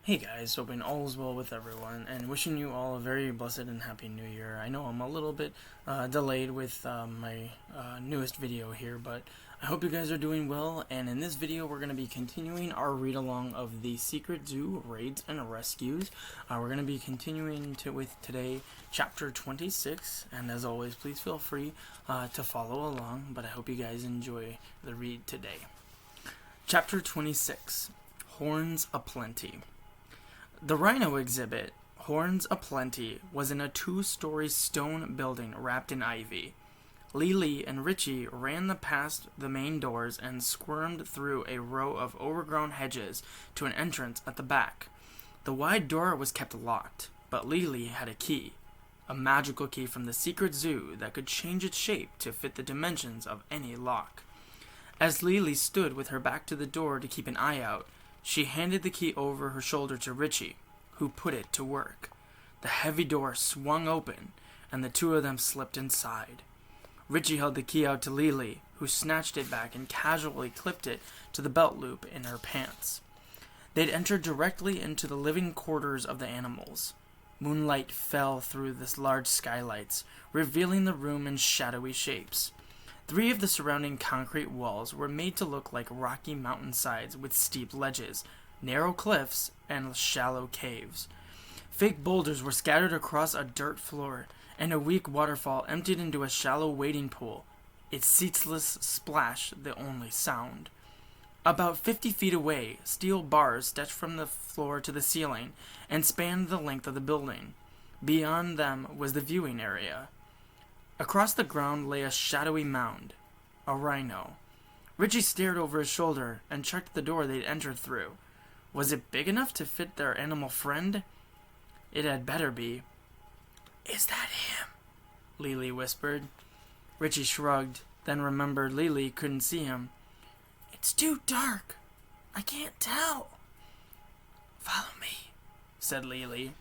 Hey guys, hoping all is well with everyone, and wishing you all a very blessed and happy new year. I know I'm a little bit delayed with my newest video here, but I hope you guys are doing well, and in this video we're going to be continuing our read-along of the Secret Zoo Raids and Rescues. We're going to be continuing with today Chapter 26, and as always, please feel free to follow along, but I hope you guys enjoy the read today. Chapter 26, Horns Aplenty. The Rhino exhibit, Horns Aplenty, was in a 2-story stone building wrapped in ivy. Lily and Richie ran past the main doors and squirmed through a row of overgrown hedges to an entrance at the back. The wide door was kept locked, but Lily had a key, a magical key from the secret zoo that could change its shape to fit the dimensions of any lock. As Lily stood with her back to the door to keep an eye out, she handed the key over her shoulder to Richie, who put it to work. The heavy door swung open, and the two of them slipped inside. Richie held the key out to Lily, who snatched it back and casually clipped it to the belt loop in her pants. They'd entered directly into the living quarters of the animals. Moonlight fell through the large skylights, revealing the room in shadowy shapes. 3 of the surrounding concrete walls were made to look like rocky mountainsides with steep ledges, narrow cliffs, and shallow caves. Fake boulders were scattered across a dirt floor, and a weak waterfall emptied into a shallow wading pool, its ceaseless splash the only sound. About 50 feet away, steel bars stretched from the floor to the ceiling and spanned the length of the building. Beyond them was the viewing area. Across the ground lay a shadowy mound, a rhino. Richie stared over his shoulder and checked the door they'd entered through. Was it big enough to fit their animal friend? It had better be. "Is that him?" Lily whispered. Richie shrugged, then remembered Lily couldn't see him. "It's too dark. I can't tell." "Follow me," said Lily.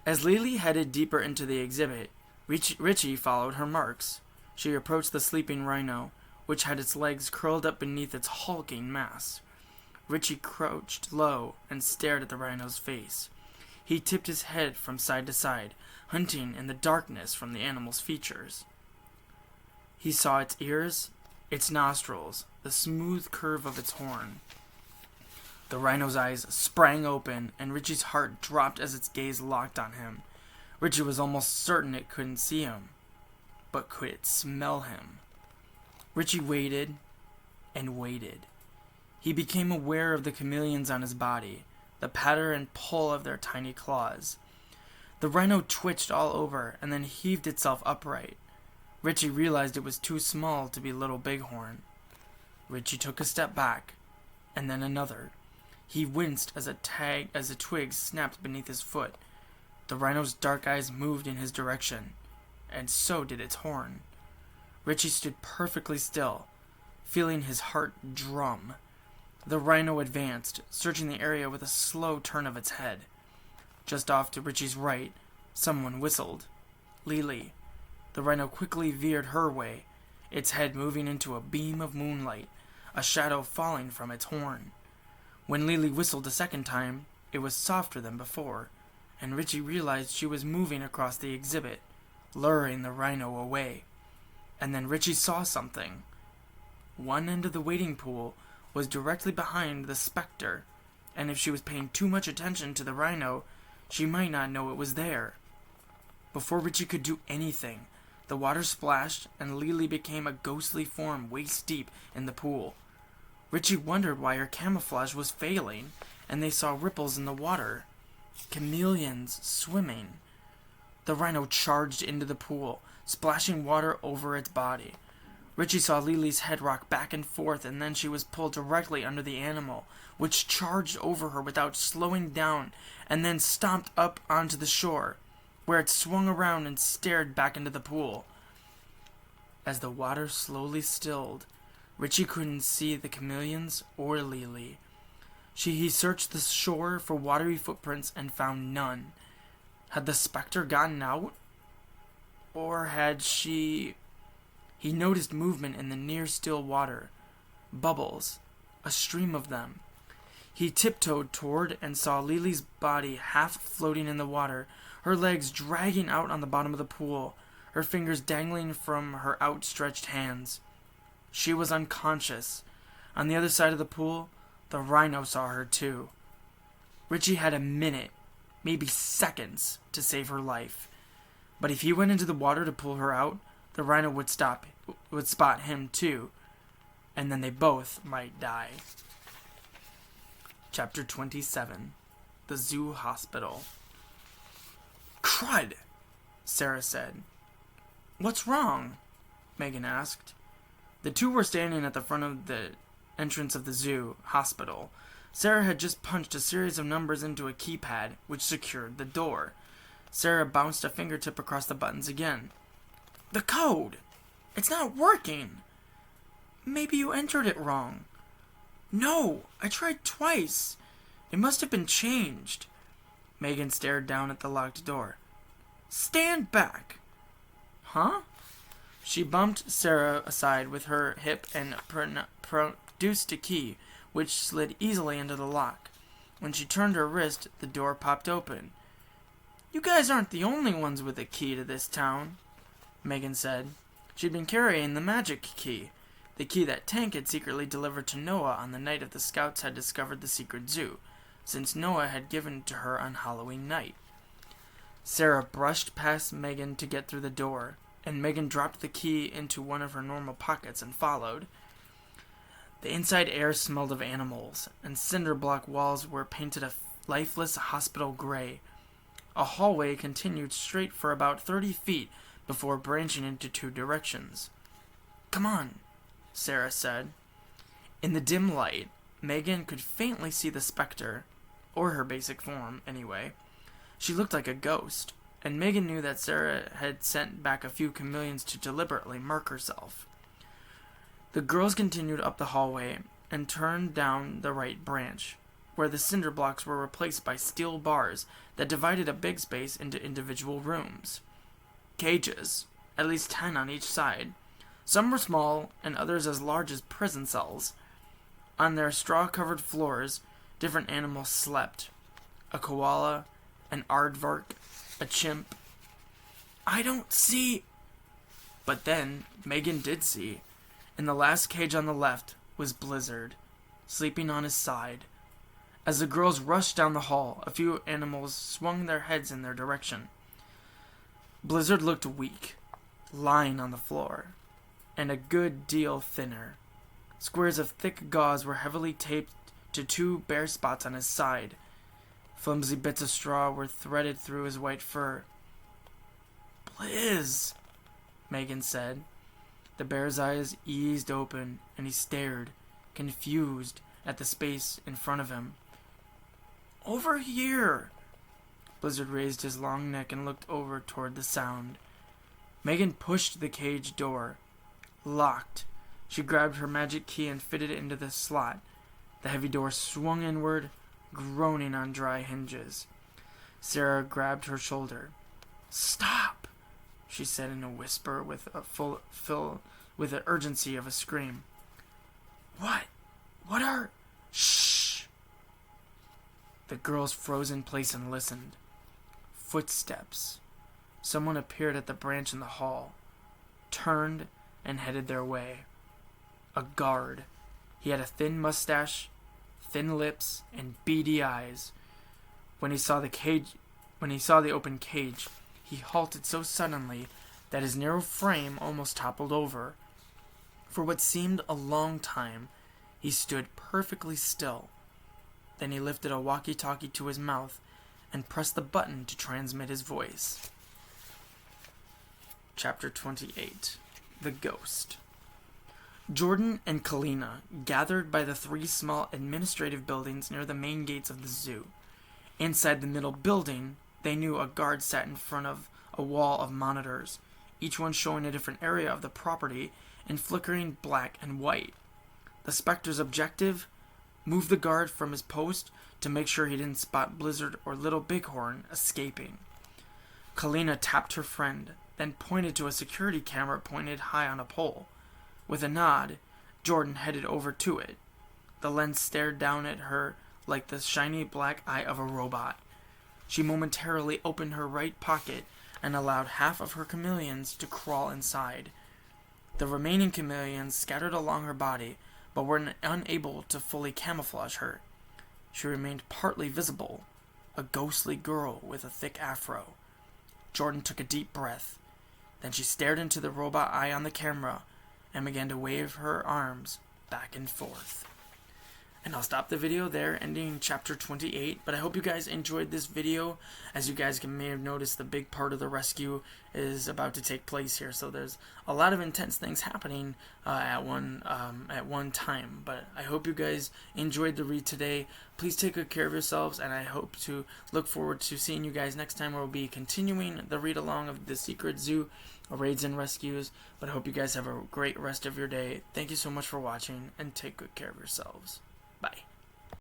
As Lily headed deeper into the exhibit, Richie followed her marks. She approached the sleeping rhino, which had its legs curled up beneath its hulking mass. Richie crouched low and stared at the rhino's face. He tipped his head from side to side, hunting in the darkness from the animal's features. He saw its ears, its nostrils, the smooth curve of its horn. The rhino's eyes sprang open, and Richie's heart dropped as its gaze locked on him. Richie was almost certain it couldn't see him, but could it smell him? Richie waited and waited. He became aware of the chameleons on his body, the patter and pull of their tiny claws. The rhino twitched all over and then heaved itself upright. Richie realized it was too small to be Little Bighorn. Richie took a step back, and then another. He winced as a twig snapped beneath his foot. The rhino's dark eyes moved in his direction, and so did its horn. Richie stood perfectly still, feeling his heart drum. The rhino advanced, searching the area with a slow turn of its head. Just off to Richie's right, someone whistled. Lily. The rhino quickly veered her way, its head moving into a beam of moonlight, a shadow falling from its horn. When Lily whistled a second time, it was softer than before, and Richie realized she was moving across the exhibit, luring the rhino away. And then Richie saw something. One end of the wading pool was directly behind the specter, and if she was paying too much attention to the rhino, she might not know it was there. Before Richie could do anything, the water splashed and Lily became a ghostly form waist deep in the pool. Richie wondered why her camouflage was failing, and they saw ripples in the water. Chameleons swimming. The rhino charged into the pool, splashing water over its body. Richie saw Lily's head rock back and forth, and then she was pulled directly under the animal, which charged over her without slowing down, and then stomped up onto the shore, where it swung around and stared back into the pool. As the water slowly stilled, Richie couldn't see the chameleons or Lily. He searched the shore for watery footprints and found none. Had the specter gotten out? Or had she... He noticed movement in the near still water. Bubbles. A stream of them. He tiptoed toward and saw Lily's body half floating in the water, her legs dragging out on the bottom of the pool, her fingers dangling from her outstretched hands. She was unconscious. On the other side of the pool, the Rhino saw her too. Richie had a minute, maybe seconds, to save her life. But if he went into the water to pull her out, the Rhino would spot him too, and then they both might die. Chapter 27. The Zoo Hospital. "Crud!" Sarah said. "What's wrong?" Megan asked. The two were standing at the front of the entrance of the zoo hospital. Sarah had just punched a series of numbers into a keypad, which secured the door. Sarah bounced a fingertip across the buttons again. "The code! It's not working!" "Maybe you entered it wrong." "No, I tried twice. It must have been changed." Megan stared down at the locked door. "Stand back." "Huh?" She bumped Sarah aside with her hip and produced a key, which slid easily into the lock. When she turned her wrist, the door popped open. "You guys aren't the only ones with a key to this town," Megan said. She'd been carrying the magic key, the key that Tank had secretly delivered to Noah on the night of the scouts had discovered the secret zoo, since Noah had given it to her on Halloween night. Sarah brushed past Megan to get through the door, and Megan dropped the key into one of her normal pockets and followed. The inside air smelled of animals, and cinder block walls were painted a lifeless hospital gray. A hallway continued straight for about 30 feet before branching into two directions. "Come on," Sarah said. In the dim light, Megan could faintly see the specter, or her basic form, anyway. She looked like a ghost, and Megan knew that Sarah had sent back a few chameleons to deliberately mark herself. The girls continued up the hallway and turned down the right branch, where the cinder blocks were replaced by steel bars that divided a big space into individual rooms. Cages, at least 10 on each side. Some were small, and others as large as prison cells. On their straw-covered floors, different animals slept. A koala, an aardvark, a chimp. "I don't see..." But then, Megan did see. In the last cage on the left was Blizzard, sleeping on his side. As the girls rushed down the hall, a few animals swung their heads in their direction. Blizzard looked weak, lying on the floor, and a good deal thinner. Squares of thick gauze were heavily taped to two bare spots on his side. Flimsy bits of straw were threaded through his white fur. "Blizz," Megan said. The bear's eyes eased open, and he stared, confused, at the space in front of him. "Over here." Blizzard raised his long neck and looked over toward the sound. Megan pushed the cage door. Locked. She grabbed her magic key and fitted it into the slot. The heavy door swung inward, groaning on dry hinges. Sarah grabbed her shoulder. "Stop," she said in a whisper with the urgency of a scream. What are... Shh." The girls froze in place and listened. Footsteps. Someone appeared at the branch in the hall, turned, and headed their way. A guard. He had a thin mustache, thin lips, and beady eyes. When he saw the open cage, he halted so suddenly that his narrow frame almost toppled over. For what seemed a long time, he stood perfectly still. Then he lifted a walkie-talkie to his mouth and pressed the button to transmit his voice. Chapter 28. The Ghost. Jordynn and Kaleena gathered by the three small administrative buildings near the main gates of the zoo. Inside the middle building, they knew a guard sat in front of a wall of monitors, each one showing a different area of the property in flickering black and white. The Spectre's objective? Move the guard from his post to make sure he didn't spot Blizzard or Little Bighorn escaping. Kaleena tapped her friend, then pointed to a security camera pointed high on a pole. With a nod, Jordynn headed over to it. The lens stared down at her like the shiny black eye of a robot. She momentarily opened her right pocket and allowed half of her chameleons to crawl inside. The remaining chameleons scattered along her body, but were unable to fully camouflage her. She remained partly visible, a ghostly girl with a thick afro. Jordynn took a deep breath. Then she stared into the robot eye on the camera and began to wave her arms back and forth. And I'll stop the video there, ending chapter 28. But I hope you guys enjoyed this video. As you guys may have noticed, the big part of the rescue is about to take place here. So there's a lot of intense things happening at one time. But I hope you guys enjoyed the read today. Please take good care of yourselves, and I hope to look forward to seeing you guys next time, where we'll be continuing the read along of the Secret Zoo raids and rescues. But I hope you guys have a great rest of your day. Thank you so much for watching, and take good care of yourselves.